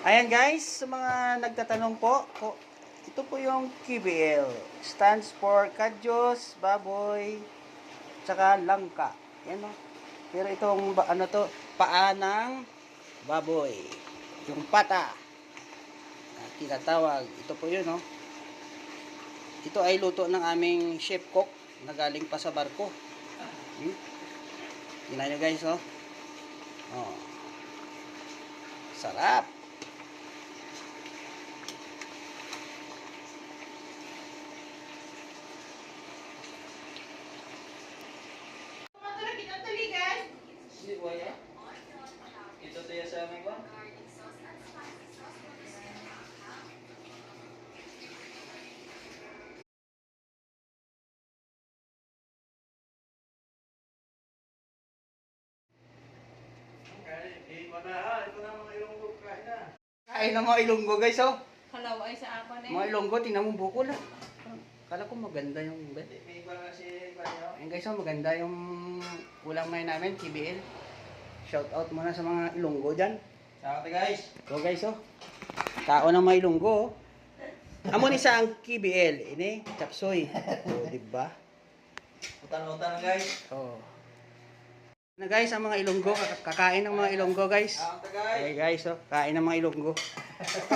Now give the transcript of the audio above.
Ayan guys, sa mga nagtatanong po, ito po yung KBL. Stands for Kadyos, Baboy, tsaka Langka. Yan o. Pero itong ano to, paa ng baboy. Yung pata. Tinatawag. Ito po yun o. Ito ay luto ng aming chef cook na galing pa sa barko. Tingnan nyo guys o. Oh. Sarap. Hindi po ya. Ito tayo sa amin ba? Kain ng mga ilonggo guys oh. Halaw ay sa ako na Mga ilonggo, tingnan mo buko lang. Kala ko maganda yung bet. Ayun guys oh, maganda yung ulam ngayon namin, KBL. Shout out muna sa mga ilonggo dyan. Shout out guys. So guys oh, tao ng mga ilonggo oh. Amon isa ang KBL, ini chapsoy. Oh, diba? Utan-utan guys. Oh. Na guys, ang mga ilonggo, kakain ng mga ilonggo guys. Shout out guys. Okay guys, oh, kain ng mga ilonggo.